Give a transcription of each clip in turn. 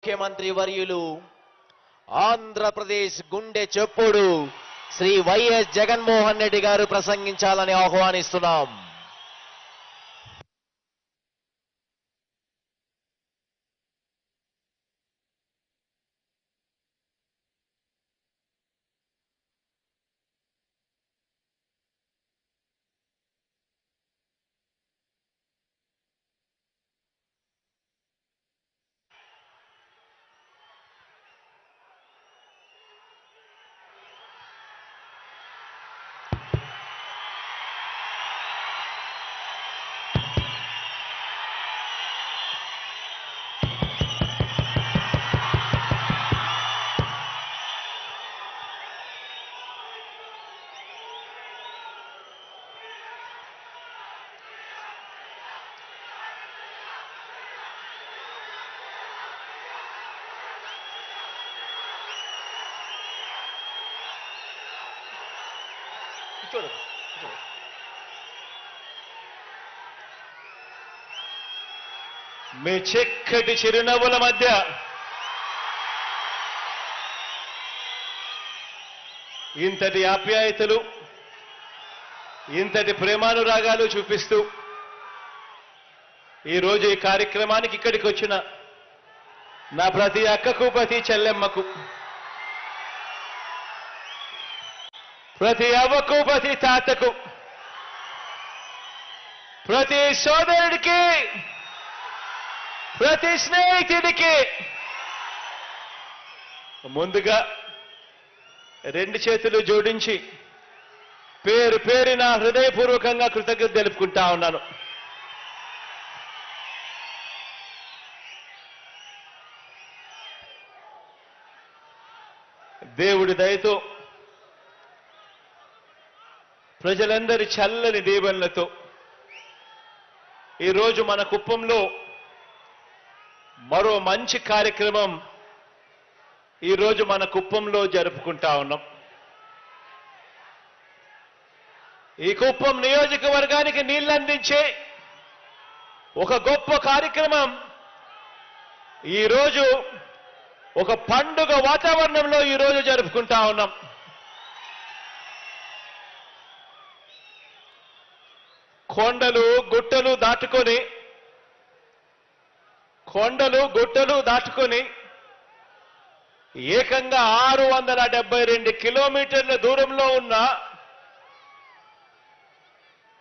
ముఖ్యమంత్రి వర్యులు ఆంధ్రప్రదేశ్ గుండె చప్పుడు శ్రీ వైఎస్ జగన్మోహన్ రెడ్డి గారు ప్రసంగించాలని ఆహ్వానిస్తున్నాం. మీ చక్కటి చిరునవ్వుల మధ్య ఇంతటి ఆప్యాయతలు, ఇంతటి ప్రేమానురాగాలు చూపిస్తూ ఈరోజు ఈ కార్యక్రమానికి ఇక్కడికి వచ్చిన నా ప్రతి అక్కకు, ప్రతి చెల్లెమ్మకు, ప్రతి అవ్వకు, ప్రతి తాతకు, ప్రతి సోదరుడికి, ప్రతి స్నేహితుడికి ముందుగా రెండు చేతులు జోడించి పేరు పేరున హృదయపూర్వకంగా కృతజ్ఞత తెలుపుకుంటా ఉన్నాను. దేవుడి దయతో, ప్రజలందరి చల్లని దీవెనలతో ఈరోజు మన కుప్పంలో మరో మంచి కార్యక్రమం ఈరోజు మన కుప్పంలో జరుపుకుంటా ఉన్నాం. ఈ కుప్పం నియోజకవర్గానికి నీళ్లందించే ఒక గొప్ప కార్యక్రమం ఈరోజు ఒక పండుగ వాతావరణంలో ఈరోజు జరుపుకుంటా ఉన్నాం. కొండలు గుట్టలు దాటుకొని ఏకంగా 672 కిలోమీటర్ల దూరంలో ఉన్న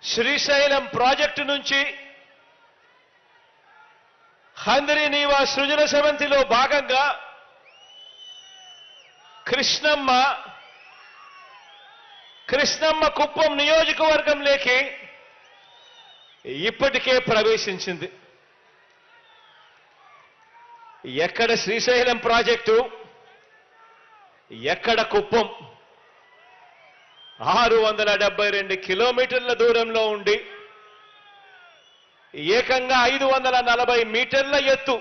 శ్రీశైలం ప్రాజెక్టు నుంచి హంద్రీనీవా సృజన సమంతిలో భాగంగా కృష్ణమ్మ కుప్పం నియోజకవర్గంలోకి ఇప్పటికే ప్రవేశించింది. ఎక్కడ శ్రీశైలం ప్రాజెక్టు, ఎక్కడ కుప్పం? 672 కిలోమీటర్ల దూరంలో ఉండి ఏకంగా 540 మీటర్ల ఎత్తు,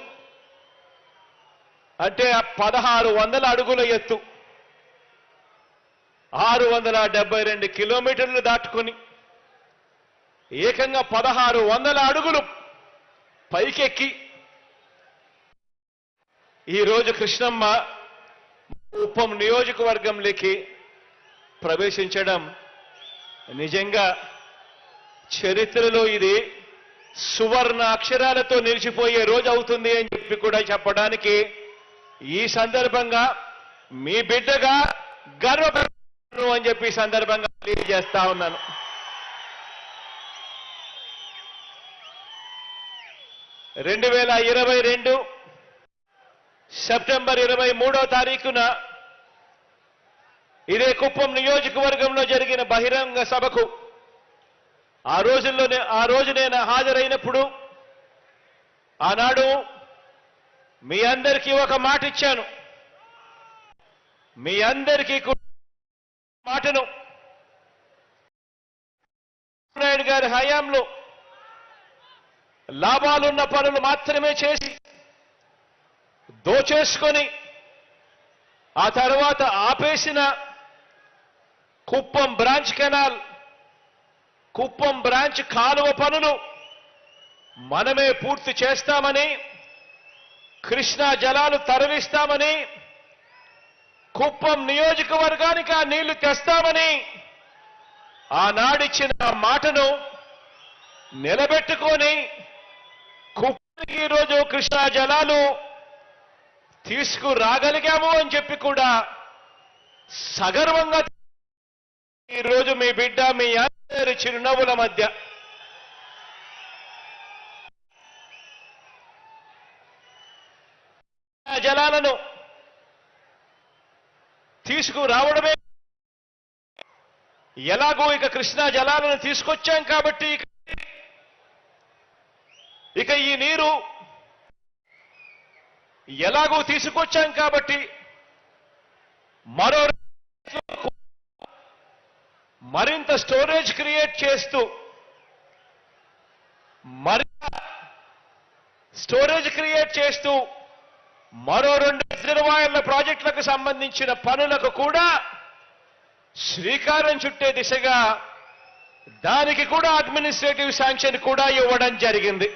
అంటే 1600 అడుగుల ఎత్తు, 672 కిలోమీటర్లు దాటుకొని ఏకంగా 1600 అడుగులు పైకెక్కి ఈరోజు కృష్ణమ్మ కుప్పం నియోజకవర్గంలోకి ప్రవేశించడం నిజంగా చరిత్రలో ఇది సువర్ణ అక్షరాలతో నిలిచిపోయే రోజు అవుతుంది అని చెప్పి కూడా చెప్పడానికి ఈ సందర్భంగా మీ బిడ్డగా గర్వపడుతున్నాను అని చెప్పి సందర్భంగా తెలియజేస్తా ఉన్నాను. సెప్టెంబర్ 23వ తారీఖున ఇదే కుప్పం నియోజకవర్గంలో జరిగిన బహిరంగ సభకు ఆ రోజు నేను హాజరైనప్పుడు ఆనాడు మీ అందరికీ ఒక మాట ఇచ్చాను. మీ అందరికీ మాటను నాయుడు గారి హయాంలో లాభాలున్న పనులు మాత్రమే చేసి దోచేసుకొని ఆ తర్వాత ఆపేసిన Kuppam branch canal, Kuppam branch కాలువ పనులు మనమే పూర్తి చేస్తామని కృష్ణా జలాలు తరలిస్తామని, కుప్పం నియోజకవర్గానికి ఆ నీళ్లు తెస్తామని ఆనాడిచ్చిన మాటను నిలబెట్టుకొని కుప్పంకి ఈరోజు కృష్ణా జలాలు తీసుకురాగలిగాము అని చెప్పి కూడా సగర్వంగా ఈరోజు మీ బిడ్డ మీ అందరి చిరునవ్వుల మధ్య జలాలను తీసుకురావడమే, ఎలాగో ఇక కృష్ణా జలాలను తీసుకొచ్చాం కాబట్టి ఇక ఈ నీరు ఎలాగో తీసుకొచ్చాం కాబట్టి మరింత స్టోరేజ్ క్రియేట్ చేస్తూ మరో 2 రిజర్వాయర్ల ప్రాజెక్టులకు సంబంధించిన పనులకు కూడా శ్రీకారం చుట్టే దిశగా దానికి కూడా అడ్మినిస్ట్రేటివ్ శాంక్షన్ కూడా ఇవ్వడం జరిగింది.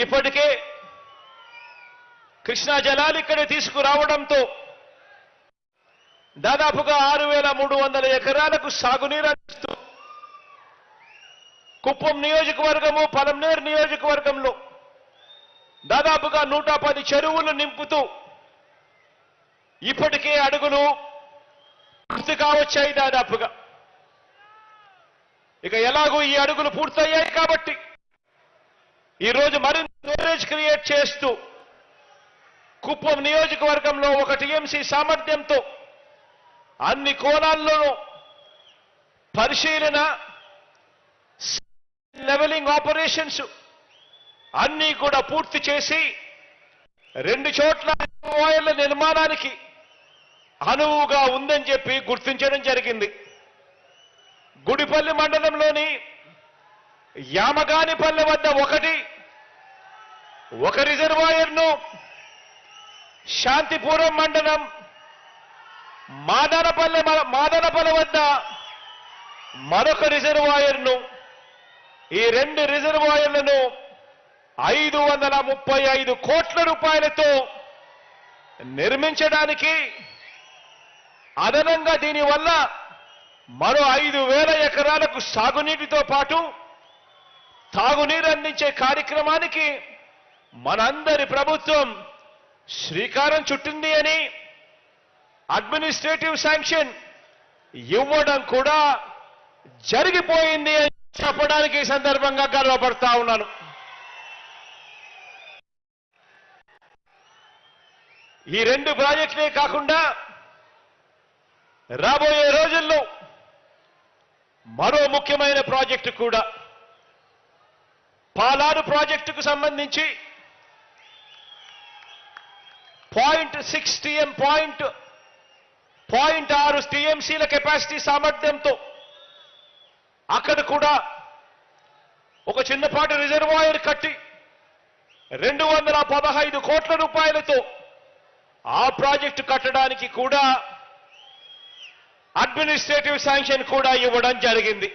ఇప్పటికే కృష్ణా జలాలు ఇక్కడ తీసుకురావడంతో దాదాపుగా 6,300 ఎకరాలకు సాగునీరు అందిస్తూ కుప్పం నియోజకవర్గము, పలమనేరు నియోజకవర్గంలో దాదాపుగా 110 చెరువులు నింపుతూ ఇప్పటికే అడుగులు పూర్తిగా వచ్చాయి దాదాపుగా. ఇక ఎలాగో ఈ అడుగులు పూర్తయ్యాయి కాబట్టి ఈరోజు మరింత స్టోరేజ్ క్రియేట్ చేస్తూ కుప్పం నియోజకవర్గంలో 1 టీఎంసీ సామర్థ్యంతో అన్ని కోణాల్లోనూ పరిశీలన, లెవెలింగ్ ఆపరేషన్స్ అన్నీ కూడా పూర్తి చేసి 2 చోట్ల రిజర్వాయర్ల నిర్మాణానికి అనువుగా ఉందని చెప్పి గుర్తించడం జరిగింది. గుడిపల్లి మండలంలోని యామగానిపల్లె వద్ద ఒక రిజర్వాయర్ను, శాంతిపురం మండలం మాదనపల్లె వద్ద మరొక రిజర్వాయర్ను, ఈ 2 రిజర్వాయర్లను 535 కోట్ల రూపాయలతో నిర్మించడానికి, అదనంగా దీనివల్ల మరో 5,000 ఎకరాలకు సాగునీటితో పాటు తాగునీరు అందించే కార్యక్రమానికి మనందరి ప్రభుత్వం శ్రీకారం చుట్టింది అని అడ్మినిస్ట్రేటివ్ శాంక్షన్ ఇవ్వడం కూడా జరిగిపోయింది అని చెప్పడానికి ఈ సందర్భంగా గర్వపడతా ఉన్నాను. ఈ 2 ప్రాజెక్టులే కాకుండా రాబోయే రోజుల్లో మరో ముఖ్యమైన ప్రాజెక్టు కూడా, పాలారు ప్రాజెక్టుకు సంబంధించి 0.6 టీఎంసీల కెపాసిటీ సామర్థ్యంతో అక్కడ కూడా ఒక చిన్నపాటి రిజర్వాయర్ కట్టి 215 కోట్ల రూపాయలతో ఆ ప్రాజెక్టు కట్టడానికి కూడా అడ్మినిస్ట్రేటివ్ శాంక్షన్ కూడా ఇవ్వడం జరిగింది.